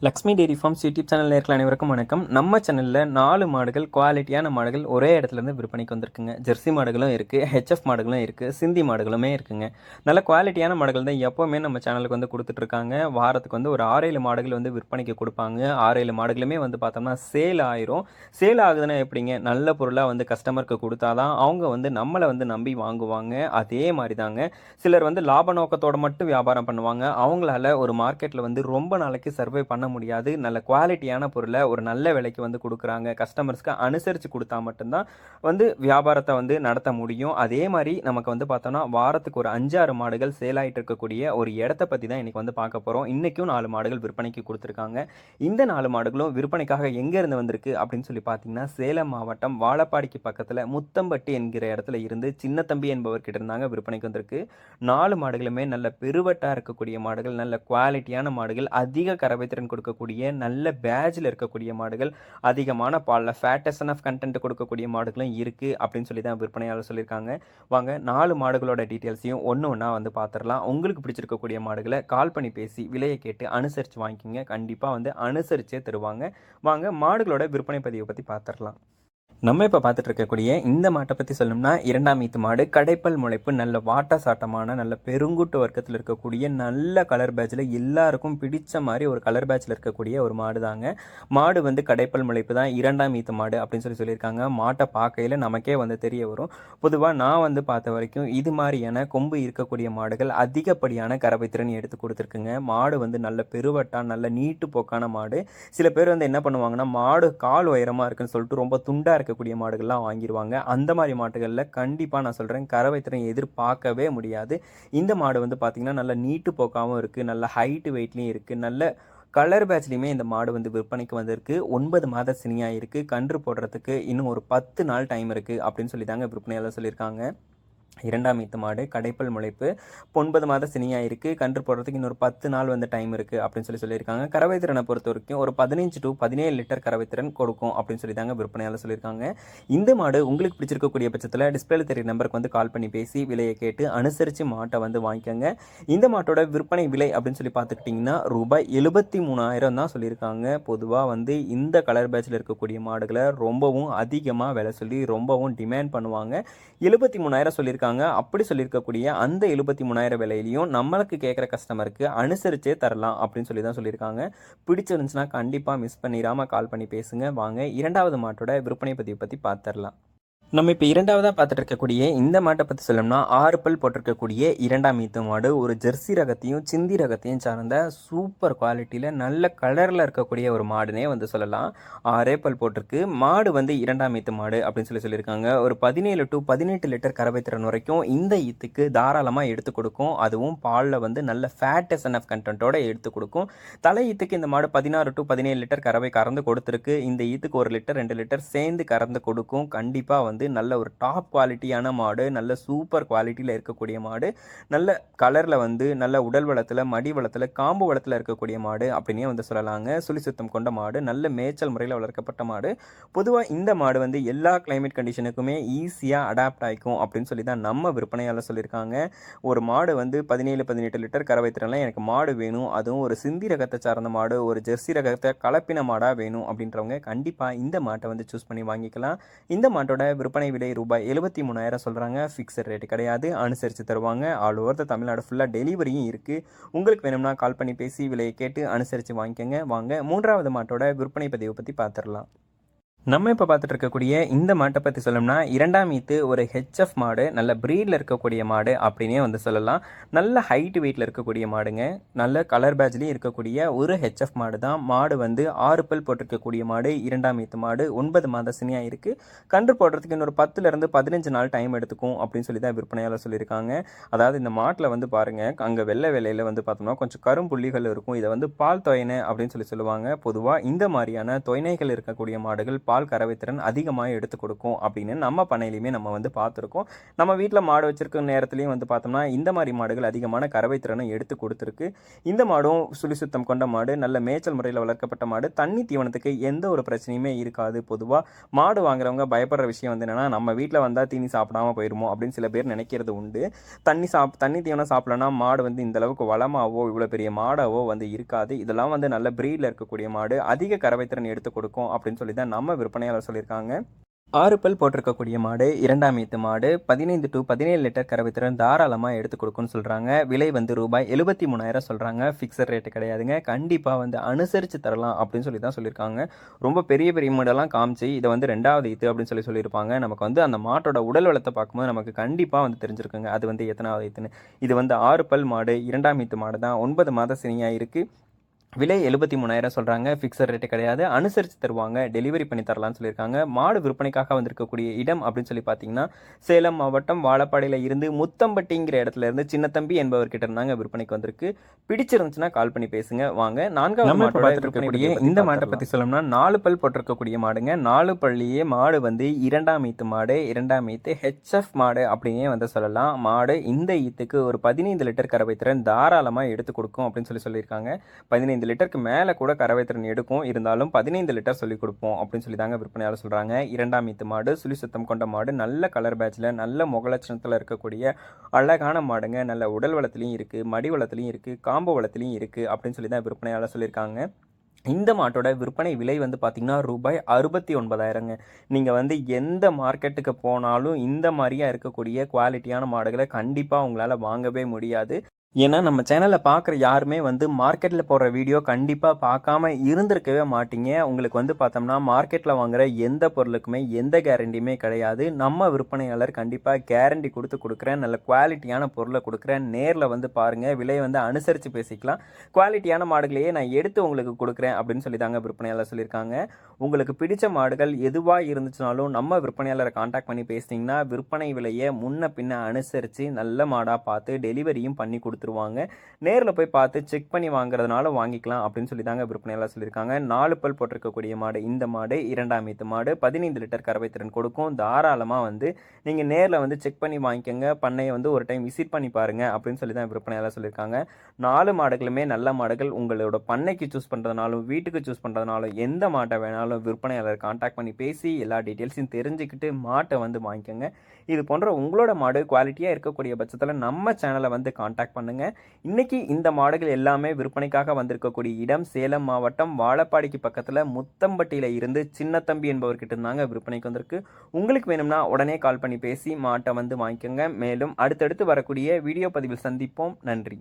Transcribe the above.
Lakshmi dairy farms YouTube channel இருக்கிற அனைவருக்கும் வணக்கம். நம்ம சேனலில் 4 மாடுகள், குவாலிட்டியான மாடுகள் ஒரே இடத்துலேருந்து விற்பனைக்கு வந்திருக்குங்க. ஜெர்சி மாடுகளும் இருக்குது, ஹெச்எஃப் மாடுகளும் இருக்குது, சிந்தி மாடுகளுமே இருக்குங்க. நல்ல குவாலிட்டியான மாடுகள் தான் எப்போவுமே நம்ம சேனலுக்கு வந்து கொடுத்துட்ருக்காங்க. வாரத்துக்கு வந்து ஒரு 6-7 மாடுகள் வந்து விற்பனைக்கு கொடுப்பாங்க. 6-7 மாடுகளுமே வந்து பார்த்தோம்னா சேல் ஆயிரும். சேல் ஆகுதுன்னா எப்படிங்க, நல்ல பொருளாக வந்து கஸ்டமருக்கு கொடுத்தா தான் அவங்க வந்து நம்மளை வந்து நம்பி வாங்குவாங்க. அதே மாதிரி தாங்க சிலர் வந்து லாப நோக்கத்தோடு மட்டும் வியாபாரம் பண்ணுவாங்க. அவங்களால ஒரு மார்க்கெட்டில் வந்து ரொம்ப நாளைக்கு சர்வை பண்ண முடியாது. நல்ல குவாலிட்டியான பொருளை ஒரு நல்ல விலைக்கு வந்து கொடுக்குறாங்க. கஸ்டமர்ஸ்க்கு அனுசரித்து கொடுத்தா மட்டும்தான் வந்து வியாபாரத்தை வந்து நடத்த முடியும். அதே மாதிரி நமக்கு வந்து பார்த்தோம்னா வாரத்துக்கு ஒரு 5-6 மாடுகள் சேல் ஆகிட்டு இருக்கக்கூடிய ஒரு இடத்த பற்றி தான் இன்றைக்கி வந்து பார்க்க போகிறோம். இன்றைக்கும் 4 மாடுகள் விற்பனைக்கு கொடுத்துருக்காங்க. இந்த 4 மாடுகளும் விற்பனைக்காக எங்கேருந்து வந்திருக்கு அப்படின்னு சொல்லி பார்த்தீங்கன்னா, சேலம் மாவட்டம் வாழப்பாடிக்கு பக்கத்தில் முத்தம்பட்டி என்கிற இடத்துல இருந்து சின்னத்தம்பி என்பவர்கிட்ட இருந்தாங்க விற்பனைக்கு வந்திருக்கு. 4 மாடுகளுமே நல்ல பெருவட்டாக இருக்கக்கூடிய மாடுகள், நல்ல குவாலிட்டியான மாடுகள், அதிக கறவை திறன் கொடுக்கக்கூடிய நல்ல பேட்ஜில் இருக்கக்கூடிய மாடுகள், அதிகமான பாலில் ஃபேட்டஸ் ஆஃப் கண்டென்ட் கொடுக்கக்கூடிய மாடுகளும் இருக்குது அப்படின்னு சொல்லி தான் விற்பனையாளர் சொல்லியிருக்காங்க. வாங்க 4 மாடுகளோட டீட்டெயில்ஸையும் ஒன்று ஒன்றா வந்து பார்த்துடலாம். உங்களுக்கு பிடிச்சிருக்கக்கூடிய மாடுகளை கால் பண்ணி பேசி விலையை கேட்டு அனுசரித்து வாங்கிக்கிங்க. கண்டிப்பாக வந்து அனுசரித்தே தருவாங்க. வாங்க மாடுகளோட விற்பனை பதிவை பற்றி பார்த்துடலாம். நம்ம இப்போ பார்த்துட்டு இருக்கக்கூடிய இந்த மாட்டை பற்றி சொல்லணும்னா, 2ஆம் ஈத்து மாடு, கடைப்பல் முளைப்பு, நல்ல வாட்ட சாட்டமான நல்ல பெருங்குட்டு வர்க்கத்தில் இருக்கக்கூடிய நல்ல கலர் பேட்சில் எல்லாருக்கும் பிடிச்ச மாதிரி ஒரு கலர் பேட்சில் இருக்கக்கூடிய ஒரு மாடு தாங்க. மாடு வந்து கடைப்பல் முளைப்பு தான், 2ஆம் ஈத்து மாடு அப்படின்னு சொல்லியிருக்காங்க. மாட்டை பார்க்கையில் நமக்கே வந்து தெரிய வரும். பொதுவாக நான் வந்து பார்த்த வரைக்கும் இது மாதிரியான கொம்பு இருக்கக்கூடிய மாடுகள் அதிகப்படியான கறவை திறன் எடுத்து கொடுத்துருக்குங்க. மாடு வந்து நல்ல பெருவட்டா, நல்ல நீட்டு போக்கான மாடு. சில பேர் வந்து என்ன பண்ணுவாங்கன்னா, மாடு கால் உயரமாக இருக்குன்னு சொல்லிட்டு ரொம்ப துண்டாக இருக்கக்கூடிய மாடுகள்லாம் வாங்கிடுவாங்க. அந்த மாதிரி மாடுகளில் கண்டிப்பாக நான் சொல்கிறேன், கறவை திறன் எதிர்பார்க்கவே முடியாது. இந்த மாடு வந்து பார்த்திங்கன்னா நல்ல நீட்டு போக்காகவும் இருக்குது, நல்ல ஹைட்டு வெயிட்லேயும் இருக்குது, நல்ல கலர் பேட்ச்லையுமே இந்த மாடு வந்து விற்பனைக்கு வந்திருக்கு. 9 மாத சினியாக இருக்குது. கன்று போடுறதுக்கு இன்னும் ஒரு 10 நாள் டைம் இருக்குது அப்படின்னு சொல்லி தாங்க விற்பனையாளர் சொல்லியிருக்காங்க. 2ஆம் ஈத்து மாடு, கடைப்பல் முளைப்பு, 9 மாத சினியாக இருக்குது. கன்று போடுறதுக்கு இன்னொரு 10 நாள் வந்து டைம் இருக்குது அப்படின்னு சொல்லியிருக்காங்க. கறவை திறனை பொறுத்த வரைக்கும் ஒரு 15 to 17 லிட்டர் கறவை திறன் கொடுக்கும் அப்படின்னு சொல்லி தாங்க விற்பனையாளர் சொல்லியிருக்காங்க. இந்த மாடு உங்களுக்கு பிடிச்சிருக்கக்கூடிய பட்சத்தில் டிஸ்பிளேல தெரிய நம்பருக்கு வந்து கால் பண்ணி பேசி விலையை கேட்டு அனுசரித்து மாட்டை வந்து வாங்கிக்கோங்க. இந்த மாட்டோட விற்பனை விலை அப்படின்னு சொல்லி பார்த்துக்கிட்டிங்கன்னா ரூபாய் 73,000 தான் சொல்லியிருக்காங்க. பொதுவாக வந்து இந்த கலர் பேட்சில் இருக்கக்கூடிய மாடுகளை ரொம்பவும் அதிகமாக விலை சொல்லி ரொம்பவும் டிமாண்ட் பண்ணுவாங்க. 73,000 சொல்லியிருக்காங்க. அப்படி சொல்லியிருக்கக்கூடிய அந்த 73,000 விலையிலையும் நம்மளுக்கு கேட்குற கஸ்டமருக்கு அனுசரிச்சே தரலாம் அப்படின்னு சொல்லி தான் சொல்லியிருக்காங்க. பிடிச்சிருந்துச்சுன்னா கண்டிப்பாக மிஸ் பண்ணிடாமல் கால் பண்ணி பேசுங்க. வாங்க 2வது மாட்டோட விற்பனை பதிவை பற்றி பார்த்துடலாம். நம்ம இப்போ 2வதாக பார்த்துட்டு இருக்கக்கூடிய இந்த மாட்டை பற்றி சொல்லணும்னா, 6 பல் போட்டிருக்கக்கூடிய 2ஆம் ஈத்து மாடு. ஒரு ஜெர்சி ரகத்தையும் சிந்தி ரகத்தையும் சார்ந்த சூப்பர் குவாலிட்டியில் நல்ல கலரில் இருக்கக்கூடிய ஒரு மாடுனே வந்து சொல்லலாம். 6 பல் போட்டிருக்கு. மாடு வந்து 2ஆம் ஈத்து மாடு அப்படின்னு சொல்லியிருக்காங்க. ஒரு 17 to 18 லிட்டர் கறவை திறன் வரைக்கும் இந்த ஈத்துக்கு தாராளமாக எடுத்து கொடுக்கும். அதுவும் பாலில் வந்து நல்ல ஃபேட்டஸ் ஆஃப் கண்டென்ட்டோட எடுத்து கொடுக்கும். தலை ஈத்துக்கு இந்த மாடு 16 to 17 லிட்டர் கறவை கறந்து கொடுத்துருக்கு. இந்த ஈத்துக்கு 1 லிட்டர் 2 லிட்டர் சேர்ந்து கறந்து கொடுக்கும். கண்டிப்பாக வந்து நல்ல ஒரு டாப் குவாலிட்டியான மாடு, நல்ல சூப்பர் குவாலிட்டியில் இருக்கக்கூடிய மாடு, நல்ல கலரில் வந்து நல்ல உடல் வளத்தில், மடி வளத்தில், காம்பு வளத்தில் இருக்கக்கூடிய மாடு அப்படின்னே வந்து சொல்லலாங்க. சுழி சுத்தம் கொண்ட மாடு, நல்ல மேய்ச்சல் முறையில் வளர்க்கப்பட்ட மாடு. பொதுவாக இந்த மாடு வந்து எல்லா கிளைமேட் கண்டிஷனுக்குமே ஈஸியாக அடாப்ட் ஆகிக்கும் அப்படின்னு சொல்லி தான் நம்ம விற்பனையாளர் சொல்லியிருக்காங்க. ஒரு மாடு வந்து 17-18 லிட்டர் கறவை திறன்லாம் எனக்கு மாடு வேணும், அதுவும் ஒரு சிந்தி ரகத்தை சார்ந்த மாடு, ஒரு ஜெர்சி ரகத்தை கலப்பின மாடாக வேணும் அப்படின்றவங்க கண்டிப்பாக இந்த மாட்டை வந்து சூஸ் பண்ணி வாங்கிக்கலாம். இந்த மாட்டோட விற்பனை விலை ரூபாய் 73,000 சொல்கிறாங்க. ஃபிக்ஸட் ரேட் கிடையாது, அனுசரித்து தருவாங்க. ஆல் ஓவர் த தமிழ்நாடு ஃபுல்லாக டெலிவரியும் இருக்குது. உங்களுக்கு வேணும்னா கால் பண்ணி பேசி விலையை கேட்டு அனுசரித்து வாங்கிக்கோங்க. வாங்க 3வது மாட்டோட விற்பனை பதிவை பற்றி பார்த்துடலாம். நம்ம இப்போ பார்த்துட்டு இருக்கக்கூடிய இந்த மாட்டை பற்றி சொல்லணும்னா, 2ஆம் ஈத்து ஒரு ஹெச்எஃப் மாடு, நல்ல ப்ரீடில் இருக்கக்கூடிய மாடு அப்படின்னே வந்து சொல்லலாம். நல்ல ஹைட் வெயிட்டில் இருக்கக்கூடிய மாடுங்க. நல்ல கலர் பேட்ச்லேயும் இருக்கக்கூடிய ஒரு ஹெச்எஃப் மாடு தான். மாடு வந்து 6 பல் போட்டிருக்கக்கூடிய மாடு, 2ஆம் ஈத்து மாடு, 9 மாத சினியாக இருக்குது. கன்று போடுறதுக்கு இன்னொரு 10 to 15 நாள் டைம் எடுத்துக்கும் அப்படின்னு சொல்லி தான் விற்பனையாளர் சொல்லியிருக்காங்க. அதாவது இந்த மாட்டில் வந்து பாருங்கள், அங்கே வெள்ளை வெள்ளையில் வந்து பார்த்தோம்னா கொஞ்சம் கரும்புள்ளிகள் இருக்கும். இதை வந்து பால் தொயனை அப்படின்னு சொல்லுவாங்க. பொதுவாக இந்த மாதிரியான தொயனைகள் இருக்கக்கூடிய மாடுகள் பால் கறவைத்திறன் அதிகமாக எடுத்து கொடுக்கும் அப்படின்னு நம்ம பண்ணையிலையுமே நம்ம வந்து பார்த்துருக்கோம். நம்ம வீட்டில் மாடு வச்சிருக்க நேரத்துலையும் வந்து பார்த்தோம்னா இந்த மாதிரி மாடுகள் அதிகமான கறவைத்திறனை எடுத்து கொடுத்துருக்கு. இந்த மாடும் சுழி சுத்தம் கொண்ட மாடு, நல்ல மேய்ச்சல் முறையில் வளர்க்கப்பட்ட மாடு, தண்ணி தீவனத்துக்கு எந்த ஒரு பிரச்சனையுமே இருக்காது. பொதுவாக மாடு வாங்குறவங்க பயப்படுற விஷயம் வந்து என்னன்னா, நம்ம வீட்டில் வந்தால் தீனி சாப்பிடாம போயிருமோ அப்படின்னு சில பேர் நினைக்கிறது உண்டு. தண்ணி தீவனம் சாப்பிடலன்னா மாடு வந்து இந்த அளவுக்கு வளமாவோ இவ்வளோ பெரிய மாடாவோ வந்து இருக்காது. இதெல்லாம் வந்து நல்ல பிரீடில் இருக்கக்கூடிய மாடு, அதிக கறவைத்திறன் எடுத்து கொடுக்கும் அப்படின்னு சொல்லி தான் நம்ம விற்பனையாளர் சொல்லியிருக்காங்க. 6 பல் போட்டிருக்கக்கூடிய மாடு, 2ஆம் ஈத்து மாடு, 15 to 17 லிட்டர் கறவைத்திறன் தாராளமாக எடுத்து கொடுக்கும்னு சொல்கிறாங்க. விலை வந்து ரூபாய் 73,000 சொல்கிறாங்க. ஃபிக்ஸட் ரேட்டு கிடையாதுங்க. கண்டிப்பாக வந்து அனுசரித்து தரலாம் அப்படின்னு சொல்லி தான் சொல்லியிருக்காங்க. ரொம்ப பெரிய பெரிய மாடெல்லாம் காமிச்சு இதை வந்து 2வது ஈத்து அப்படின்னு சொல்லியிருப்பாங்க. நமக்கு வந்து அந்த மாட்டோட உடல் வளத்தை பார்க்கும்போது நமக்கு கண்டிப்பாக வந்து தெரிஞ்சிருக்குங்க அது வந்து எத்தனாவது ஈத்துன்னு. இது வந்து 6 பல் மாடு, 2ஆம் ஈத்து மாடு தான். 9 மாத சினியாக இருக்குது. விலை 73,000 சொல்கிறாங்க. ஃபிக்ஸட் ரேட்டு கிடையாது. அனுசரித்து தருவாங்க. டெலிவரி பண்ணி தரலான்னு சொல்லியிருக்காங்க. மாடு விற்பனைக்காக வந்திருக்கக்கூடிய இடம் அப்படின்னு சொல்லி பார்த்தீங்கன்னா, சேலம் மாவட்டம் வாழப்பாடியில் இருந்து முத்தம்பட்டிங்கிற இடத்துல இருந்து சின்னத்தம்பி என்பவர்கிட்ட இருந்தாங்க விற்பனைக்கு வந்திருக்கு. பிடிச்சிருந்துச்சுன்னா கால் பண்ணி பேசுங்க. வாங்க 4வது மாட்டோட இருக்கக்கூடிய இந்த மாட்டை பற்றி சொல்லணும்னா 4 பல் போட்டிருக்கக்கூடிய மாடுங்க. 4 பல்லியே மாடு வந்து 2ஆம் ஈத்து மாடு, 2ஆம் ஈத்து HF மாடு அப்படின்னே வந்து சொல்லலாம். மாடு இந்த ஈத்துக்கு ஒரு 15 லிட்டர் கறவைத்திறன் தாராளமாக எடுத்து கொடுக்கும் அப்படின்னு சொல்லியிருக்காங்க. 15 லிட்டருக்கு மேலே கூட கறவைத்திறன் எடுக்கும். இருந்தாலும் 15 லிட்டர் சொல்லி கொடுப்போம் அப்படின்னு சொல்லி தாங்க விற்பனையாளர் சொல்கிறாங்க. 2ஆம் ஈத்து மாடு, சுழி சுத்தம் கொண்ட மாடு, நல்ல கலர் பேட்சில் நல்ல முகலட்சணத்தில் இருக்கக்கூடிய அழகான மாடுங்க. நல்ல உடல் வளத்துலையும் இருக்குது, மடி வளத்துலையும் இருக்குது, காம்பு வளத்துலையும் இருக்குது அப்படின்னு சொல்லி தான் விற்பனையாளர் சொல்லியிருக்காங்க. இந்த மாட்டோட விற்பனை விலை வந்து பார்த்தீங்கன்னா ரூபாய் 69,000ங்க. நீங்கள் வந்து எந்த மார்க்கெட்டுக்கு போனாலும் இந்த மாதிரியா இருக்கக்கூடிய குவாலிட்டியான மாடுகளை கண்டிப்பாக உங்களால் வாங்கவே முடியாது. ஏன்னா நம்ம சேனலில் பார்க்குற யாருமே வந்து மார்க்கெட்டில் போடுற வீடியோ கண்டிப்பாக பார்க்காம இருந்திருக்கவே மாட்டீங்க. உங்களுக்கு வந்து பார்த்தோம்னா மார்க்கெட்டில் வாங்குகிற எந்த பொருளுக்குமே எந்த கேரண்டியுமே கிடையாது. நம்ம விற்பனையாளர் கண்டிப்பாக கேரண்டி கொடுக்குறேன், நல்ல குவாலிட்டியான பொருளை கொடுக்குறேன். நேரில் வந்து பாருங்கள், விலையை வந்து அனுசரித்து பேசிக்கலாம். குவாலிட்டியான மாடுகளையே நான் எடுத்து உங்களுக்கு கொடுக்குறேன் அப்படின்னு சொல்லி தாங்க விற்பனையாளர் சொல்லியிருக்காங்க. உங்களுக்கு பிடிச்ச மாடுகள் எதுவாக இருந்துச்சுனாலும் நம்ம விற்பனையாளரை கான்டாக்ட் பண்ணி பேசினீங்கன்னா விற்பனை விலையை முன்ன பின்ன அனுசரித்து நல்ல மாடாக பார்த்து டெலிவரியும் பண்ணி கொடுத்துருவாங்க. நேரில் போய் பார்த்து செக் பண்ணி வாங்குறதுனால வாங்கிக்கலாம் அப்படின்னு சொல்லி தாங்க விற்பனையாளர் சொல்லியிருக்காங்க. 4 பல் போட்டிருக்கக்கூடிய மாடு இந்த மாடு, 2ஆம் ஈத்து மாடு, 15 லிட்டர் கறவைத்திறன் கொடுக்கும். தாராளமாக வந்து நீங்கள் நேரில் வந்து செக் பண்ணி வாங்கிக்கோங்க. பண்ணையை வந்து ஒரு டைம் விசிட் பண்ணி பாருங்க அப்படின்னு சொல்லி தான் விற்பனையாளர் சொல்லியிருக்காங்க. 4 மாடுகளுமே நல்ல மாடுகள். உங்களோட பண்ணைக்கு சூஸ் பண்ணுறதுனாலும் வீட்டுக்கு சூஸ் பண்ணுறதுனாலும் எந்த மாட்டை வேணாலும் விற்பனையாளர் கான்டாக்ட் பண்ணி பேசி எல்லா டீட்டெயில்ஸையும் தெரிஞ்சுக்கிட்டு மாட்டை வந்து வாங்கிக்கோங்க. இது போன்ற உங்களோட மாடு குவாலிட்டியாக இருக்கக்கூடிய பட்சத்தில் நம்ம சேனலை வந்து கான்டாக்ட் பண்ணுங்க. இன்னைக்கு இந்த மாடுகள் எல்லாமே விற்பனைக்காக வந்திருக்கக்கூடிய இடம் சேலம் மாவட்டம் வாழப்பாடிக்கு பக்கத்தில் முத்தம்பட்டியில் இருந்து சின்னத்தம்பி என்பவர்கிட்ட இருந்தாங்க விற்பனைக்கு வந்திருக்கு. உங்களுக்கு வேணும்னா உடனே கால் பண்ணி பேசி மாட்டை வந்து வாங்கிக்கோங்க. மேலும் அடுத்தடுத்து வரக்கூடிய வீடியோ பதிவில் சந்திப்போம். நன்றி.